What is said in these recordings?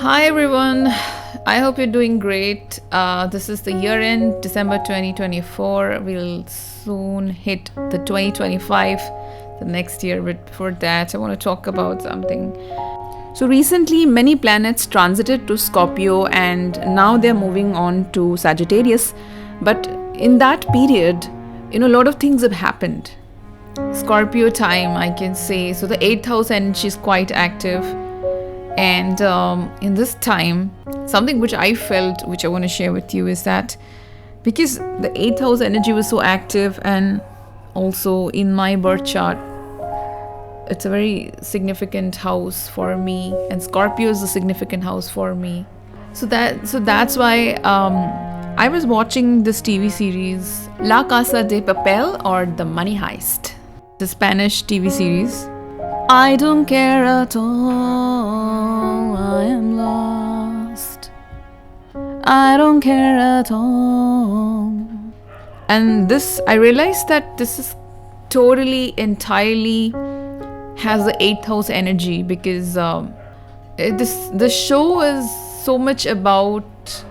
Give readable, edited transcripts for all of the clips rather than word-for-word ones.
Hi everyone, I hope you're doing great. This is the year end, December 2024. We'll soon hit the 2025, the next year. But before that, I want to talk about something. So recently, many planets transited to Scorpio and now they're moving on to Sagittarius. But in that period, a lot of things have happened. Scorpio time, I can say. So the 8th house energy is quite active. And in this time, something which I felt, which I want to share with you, is that because the 8th house energy was so active, and also in my birth chart, it's a very significant house for me, and Scorpio is a significant house for me. So that's why I was watching this TV series La Casa de Papel, or The Money Heist, the Spanish TV series. I don't care at all, I am lost. I don't care at all. And I realized that this is entirely has the 8th house energy, because the show is so much about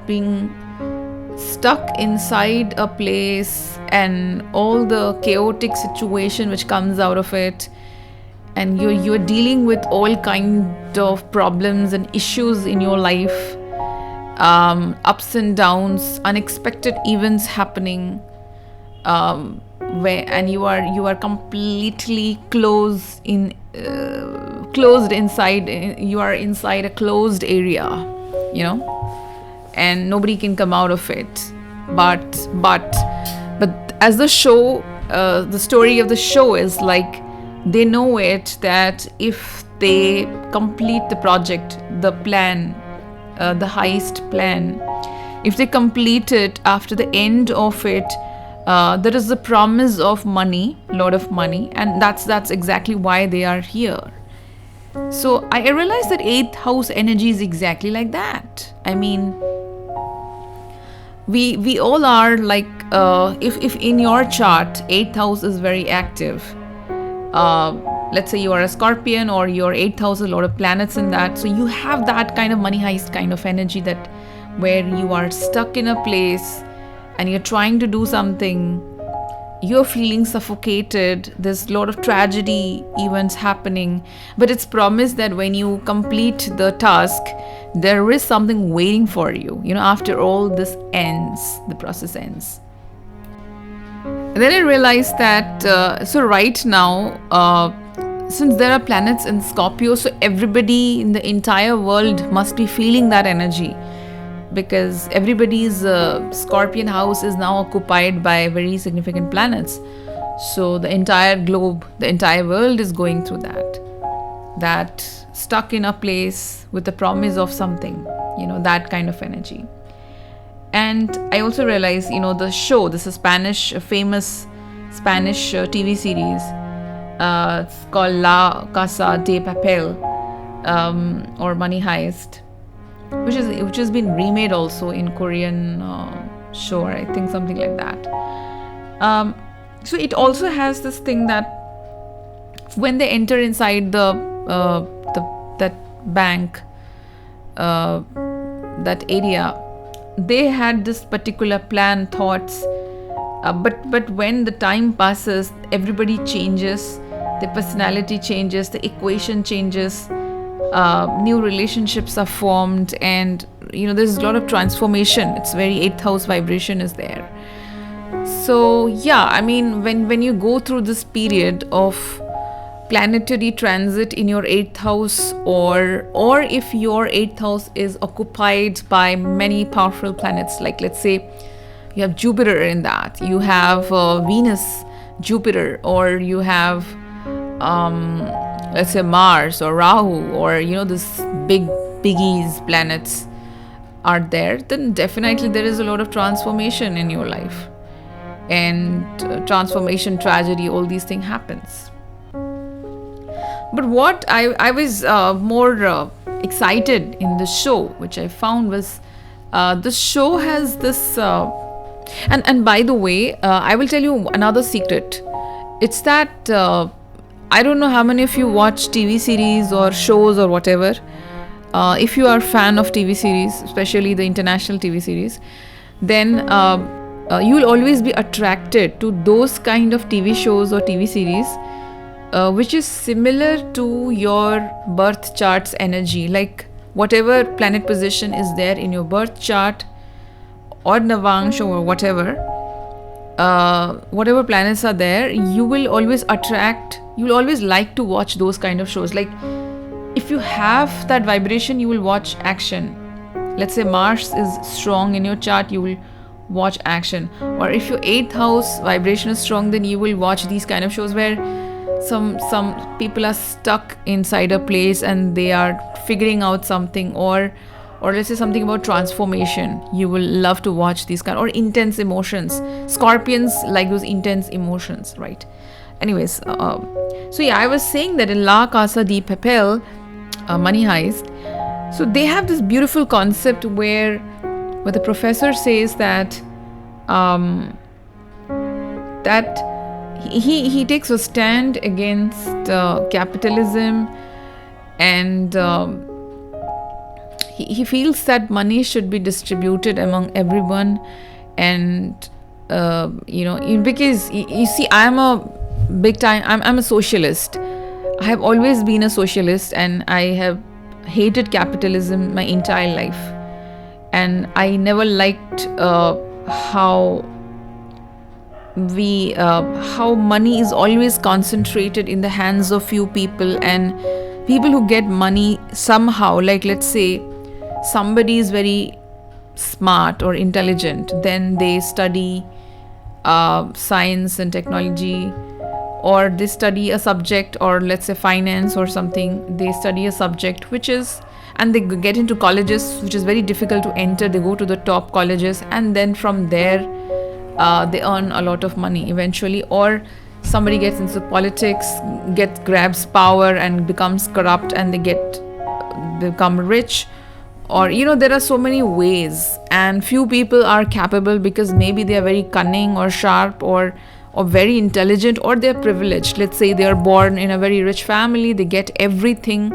being stuck inside a place and all the chaotic situation which comes out of it. And you're dealing with all kind of problems and issues in your life, ups and downs, unexpected events happening, and you are completely closed inside. You are inside a closed area, and nobody can come out of it. But as the show, the story of the show is like, they know it that if they complete the project, the plan, the heist plan, if they complete it, after the end of it, there is the promise of money, lot of money, and that's exactly why they are here. So I realized that 8th house energy is exactly like that. I mean, we all are like, if in your chart 8th house is very active, let's say you are a Scorpion, or your 8th house, a lot of planets in that, so you have that kind of money heist kind of energy, that where you are stuck in a place and you're trying to do something, you're feeling suffocated, there's a lot of tragedy events happening, but it's promised that when you complete the task, there is something waiting for you, after all this ends, the process ends. And then I realized that, so right now, since there are planets in Scorpio, so everybody in the entire world must be feeling that energy, because everybody's Scorpion house is now occupied by very significant planets. So the entire globe, the entire world is going through that stuck in a place with the promise of something, that kind of energy. And I also realized, the show, this is a famous Spanish TV series. It's called La Casa de Papel, or Money Heist, which has been remade also in Korean show, I think, something like that. So it also has this thing that when they enter inside that bank, that area, they had this particular plan, thoughts, but when the time passes, everybody changes, the personality changes, the equation changes, new relationships are formed, and there's a lot of transformation. It's very 8th house vibration is there. So yeah, I mean, when you go through this period of planetary transit in your 8th house, or if your 8th house is occupied by many powerful planets, like let's say you have Jupiter in that, you have Venus, Jupiter, or you have let's say Mars or Rahu, or this biggies planets are there, then definitely there is a lot of transformation in your life, and transformation, tragedy, all these things happens. But what I was more excited in the show, which I found was, the show has this, and by the way, I will tell you another secret. It's that, I don't know how many of you watch TV series or shows or whatever. if you are a fan of TV series, especially the international TV series, then you will always be attracted to those kind of TV shows or TV series which is similar to your birth chart's energy. Like whatever planet position is there in your birth chart or Navangsh or whatever planets are there, you will always like to watch those kind of shows. Like if you have that vibration, you will watch action. Let's say Mars is strong in your chart, you will watch action. Or if your 8th house vibration is strong, then you will watch these kind of shows where some people are stuck inside a place and they are figuring out something, or let's say something about transformation. You will love to watch these kind, or intense emotions. Scorpions like those intense emotions, right? Anyways, so yeah, I was saying that in La Casa de Papel, Money Heist, so they have this beautiful concept where the professor says that that he takes a stand against capitalism, and he feels that money should be distributed among everyone. And because you see, I'm a socialist. I have always been a socialist, and I have hated capitalism my entire life, and I never liked how money is always concentrated in the hands of few people, and people who get money somehow, like let's say somebody is very smart or intelligent, then they study science and technology, or they study a subject, or let's say finance or something. They study a subject and they get into colleges which is very difficult to enter. They go to the top colleges, and then from there they earn a lot of money eventually. Or somebody gets into politics, grabs power and becomes corrupt, and they become rich. Or there are so many ways, and few people are capable because maybe they are very cunning or sharp or very intelligent, or they're privileged. Let's say they are born in a very rich family, they get everything,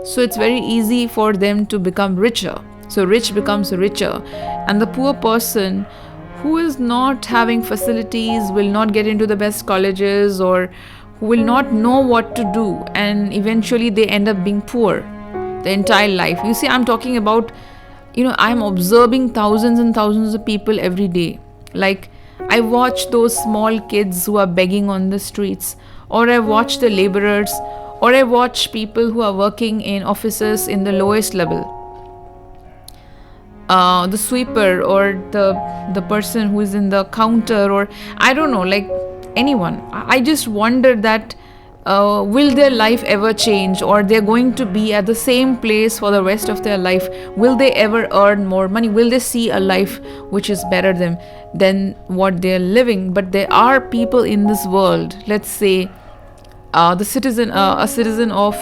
so it's very easy for them to become richer. So rich becomes richer, and the poor person who is not having facilities will not get into the best colleges, or who will not know what to do, and eventually they end up being poor the entire life. You see, I'm talking about, I'm observing thousands and thousands of people every day. Like I watch those small kids who are begging on the streets, or I watch the laborers, or I watch people who are working in offices in the lowest level. The sweeper, or the person who is in the counter, or I don't know, like anyone. I just wonder that will their life ever change, or they're going to be at the same place for the rest of their life? Will they ever earn more money? Will they see a life which is better than what they're living? But there are people in this world, let's say a citizen of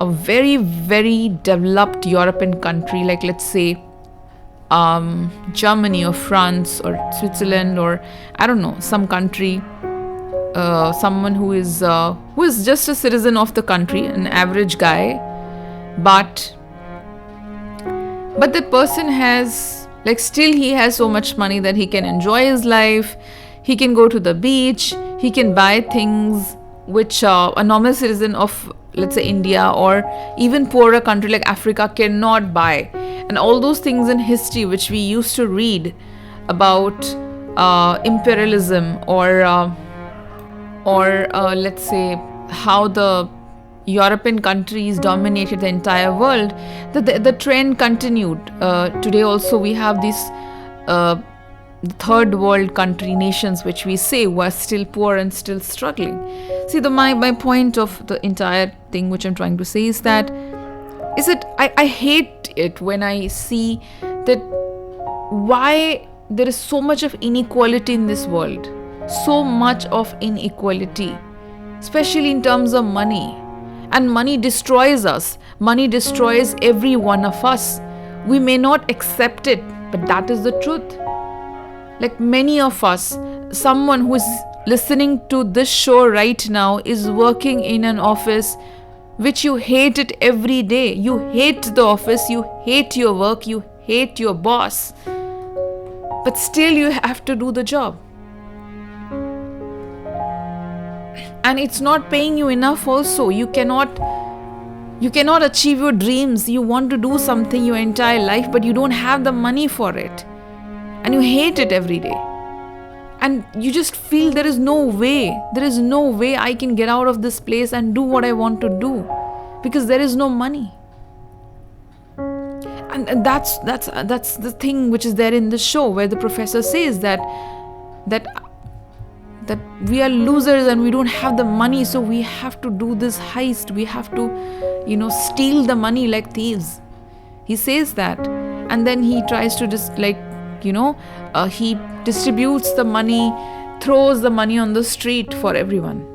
a very, very developed European country, like let's say Germany or France or Switzerland, or I don't know, some country, someone who is just a citizen of the country, an average guy, but the person has, like, still he has so much money that he can enjoy his life. He can go to the beach, he can buy things which a normal citizen of, let's say, India or even poorer country like Africa cannot buy. And all those things in history which we used to read about imperialism, or let's say how the European countries dominated the entire world, the trend continued. Today also we have these third world country nations which we say were still poor and still struggling. See, my point of the entire thing which I'm trying to say is that I hate it when I see that why there is so much of inequality in this world. So much of inequality, especially in terms of money. And money destroys us. Money destroys every one of us. We may not accept it, but that is the truth. Like many of us, someone who is listening to this show right now is working in an office which you hate it every day. You hate the office, you hate your work, you hate your boss, but still you have to do the job. And it's not paying you enough also. You cannot achieve your dreams. You want to do something your entire life, but you don't have the money for it. And you hate it every day. And you just feel there is no way I can get out of this place and do what I want to do, because there is no money. And that's the thing which is there in the show, where the professor says that we are losers and we don't have the money, so we have to do this heist. We have to, steal the money like thieves. He says that, and then he tries to just he distributes the money, throws the money on the street for everyone.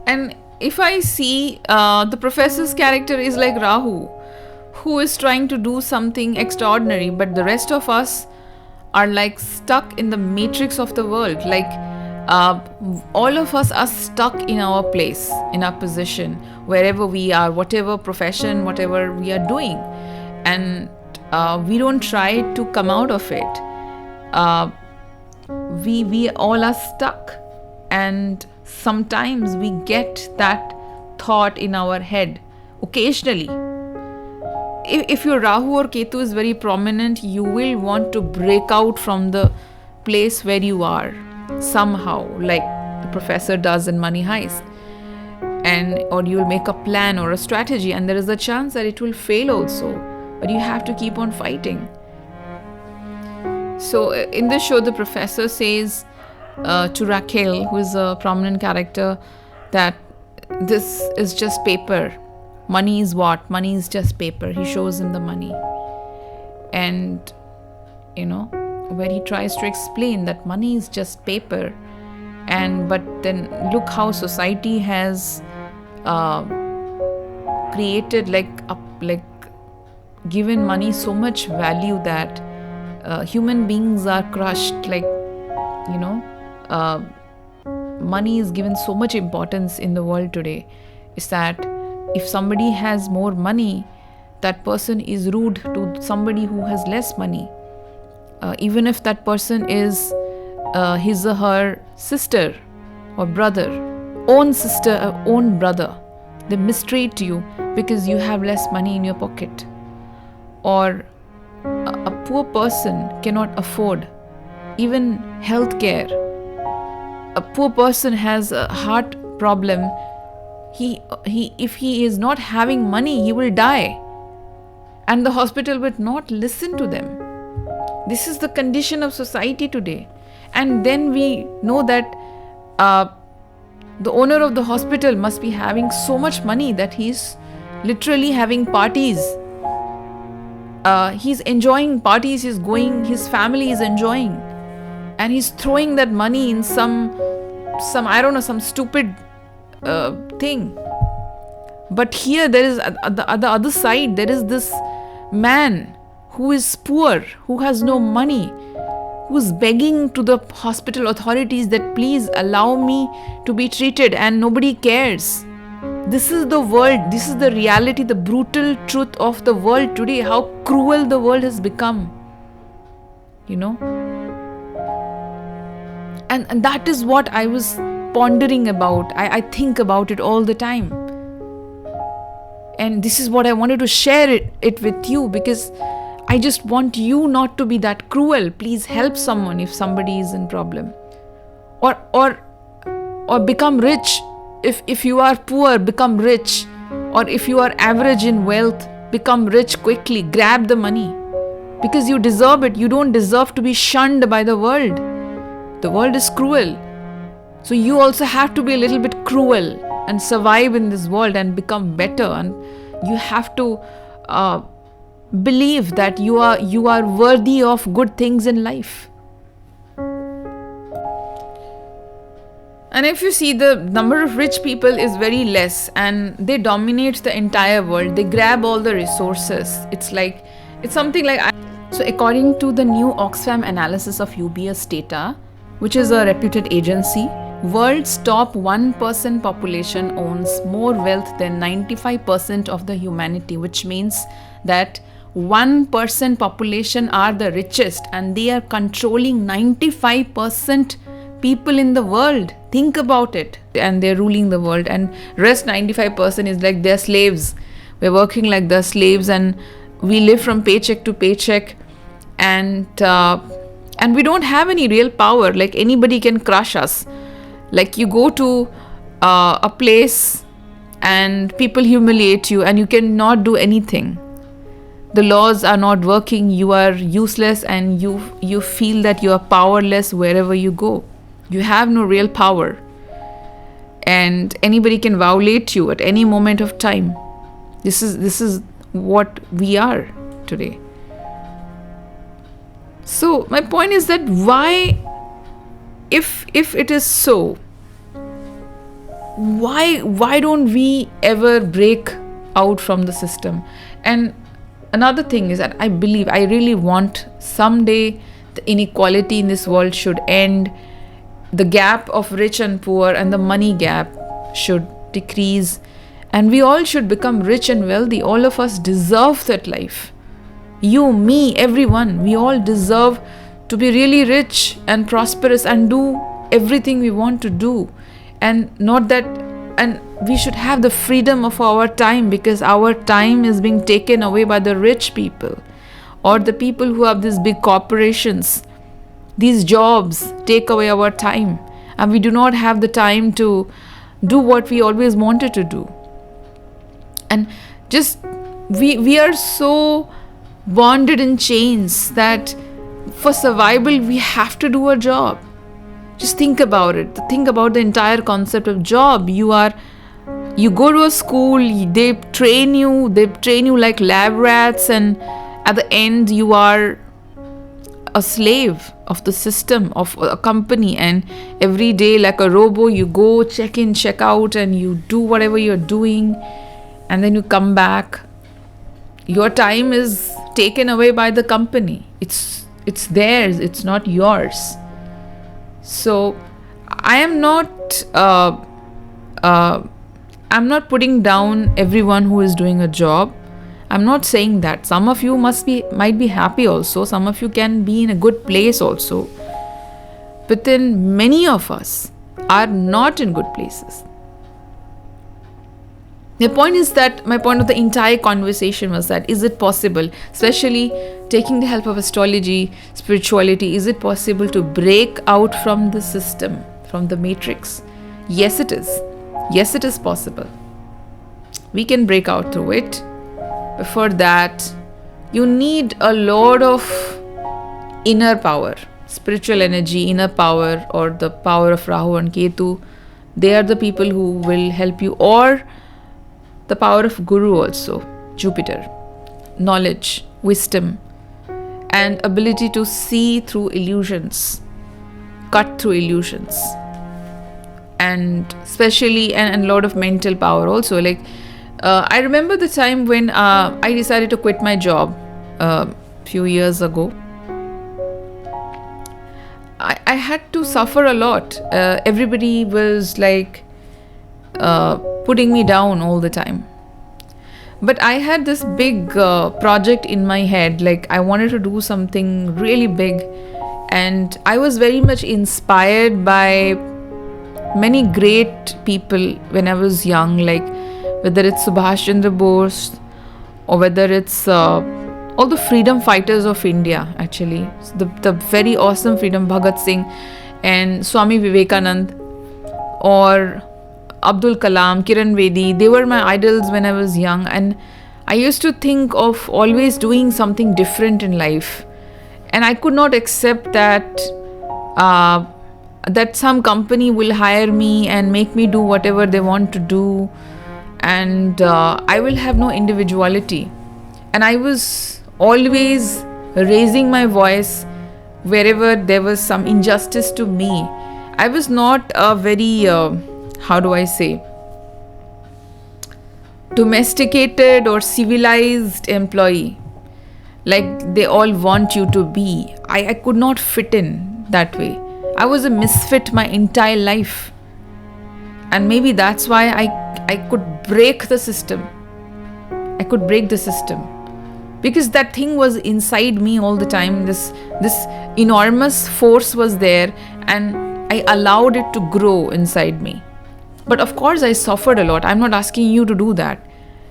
And if I see the professor's character is like Rahu, who is trying to do something extraordinary, but the rest of us are like stuck in the matrix of the world. Like all of us are stuck in our place, in our position, wherever we are, whatever profession, whatever we are doing, and we don't try to come out of it. We all are stuck, and sometimes we get that thought in our head occasionally. If your Rahu or Ketu is very prominent, you will want to break out from the place where you are somehow, like the professor does in Money Heist, or you will make a plan or a strategy, and there is a chance that it will fail also, but you have to keep on fighting. So in this show, the professor says to Raquel, who is a prominent character, that this is just paper. Money is what? Money is just paper. He shows him the money. And, where he tries to explain that money is just paper. But then look how society has created, given money so much value that human beings are crushed. Money is given so much importance in the world today. Is that if somebody has more money, that person is rude to somebody who has less money. Even if that person is his or her sister or brother, own sister or own brother, they mistreat you because you have less money in your pocket. Or a poor person cannot afford even health care. A poor person has a heart problem. If he is not having money, he will die, and the hospital will not listen to them. This is the condition of society today. And then we know that the owner of the hospital must be having so much money that he's literally having parties. He's enjoying parties, he's going, his family is enjoying, and he's throwing that money in some some stupid thing. But here there is at the other side, there is this man who is poor, who has no money, who is begging to the hospital authorities that please allow me to be treated, and nobody cares. This is the world, this is the reality, the brutal truth of the world today, how cruel the world has become, and that is what I was pondering about. I think about it all the time, and this is what I wanted to share it with you, because I just want you not to be that cruel. Please help someone if somebody is in problem, or become rich. If you are poor, become rich, or if you are average in wealth, become rich quickly. Grab the money, because you deserve it. You don't deserve to be shunned by the world. The world is cruel. So you also have to be a little bit cruel and survive in this world and become better. And you have to believe that you are worthy of good things in life. And if you see, the number of rich people is very less, and they dominate the entire world. They grab all the resources. It's something like... So according to the new Oxfam analysis of UBS data, which is a reputed agency, World's top 1% population owns more wealth than 95% of the humanity, which means that 1% population are the richest and they are controlling 95% people in the world. Think about it. And they're ruling the world, and rest 95% is like they're slaves. We're working like they're slaves, and we live from paycheck to paycheck, and we don't have any real power. Like anybody can crush us. Like you go to a place and people humiliate you and you cannot do anything. The laws are not working, you are useless, and you feel that you are powerless wherever you go. You have no real power, and anybody can violate you at any moment of time. This is what we are today. So my point is that why, if it is so, why don't we ever break out from the system? And another thing is that I really want someday the inequality in this world should end. The gap of rich and poor and the money gap should decrease, and we all should become rich and wealthy. All of us deserve that life. You, me, everyone, we all deserve to be really rich and prosperous and do everything we want to do. And we should have the freedom of our time, because our time is being taken away by the rich people or the people who have these big corporations. These jobs take away our time, and we do not have the time to do what we always wanted to do. And just we are so bonded in chains that for survival we have to do a job. Just think about it. Think about the entire concept of job. You go to a school, they train you like lab rats, and at the end you are a slave of the system, of a company, and every day like a robo you go check in, check out, and you do whatever you're doing, and then you come back. Your time is taken away by the company. It's theirs, it's not yours. So I'm not putting down everyone who is doing a job. I'm not saying that. Some of you might be happy also. Some of you can be in a good place also. But then many of us are not in good places. My point of the entire conversation was that, is it possible, especially taking the help of astrology, spirituality, is it possible to break out from the system, from the matrix? Yes, it is. Yes, it is possible. We can break out through it. Before that, you need a lot of inner power, spiritual energy, inner power, or the power of Rahu and Ketu. They are the people who will help you, or the power of Guru also, Jupiter. Knowledge, wisdom, and ability to see through illusions, cut through illusions, and especially and a lot of mental power also. Like I remember the time when I decided to quit my job a few years ago. I had to suffer a lot. Everybody was like putting me down all the time. But I had this big project in my head. Like I wanted to do something really big, and I was very much inspired by many great people when I was young, like whether it's Subhash Chandra Bose or whether it's all the freedom fighters of India, actually. The very awesome freedom, Bhagat Singh and Swami Vivekanand, or Abdul Kalam, Kiran Bedi. They were my idols when I was young, and I used to think of always doing something different in life. And I could not accept that some company will hire me and make me do whatever they want to do, and I will have no individuality. And I was always raising my voice wherever there was some injustice to me. I was not a very domesticated or civilized employee like they all want you to be. I could not fit in that way. I was a misfit my entire life. And maybe that's why I could break the system. I could break the system. Because that thing was inside me all the time. This enormous force was there, and I allowed it to grow inside me. But of course, I suffered a lot. I'm not asking you to do that.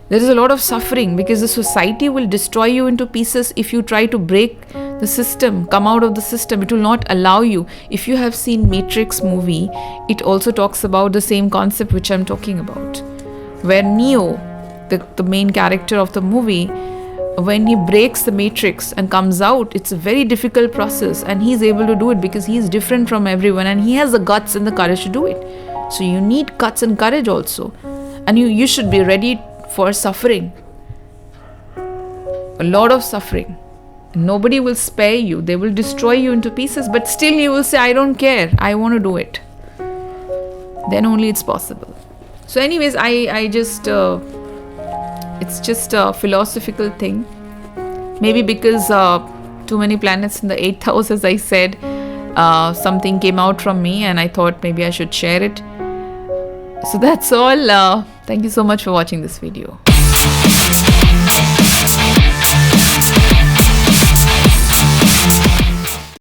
There is a lot of suffering because the society will destroy you into pieces if you try to break the system, come out of the system. It will not allow you. If you have seen Matrix movie, it also talks about the same concept which I'm talking about. Where Neo, the main character of the movie, when he breaks the matrix and comes out, it's a very difficult process, and he's able to do it because he's different from everyone, and he has the guts and the courage to do it. So you need guts and courage also, and you should be ready for suffering, a lot of suffering. Nobody will spare you. They will destroy you into pieces, but still you will say, I don't care, I want to do it. Then only it's possible. So anyways, I just it's just a philosophical thing. Maybe because too many planets in the 8th house, as I said, something came out from me and I thought maybe I should share it. So that's all. Thank you so much for watching this video.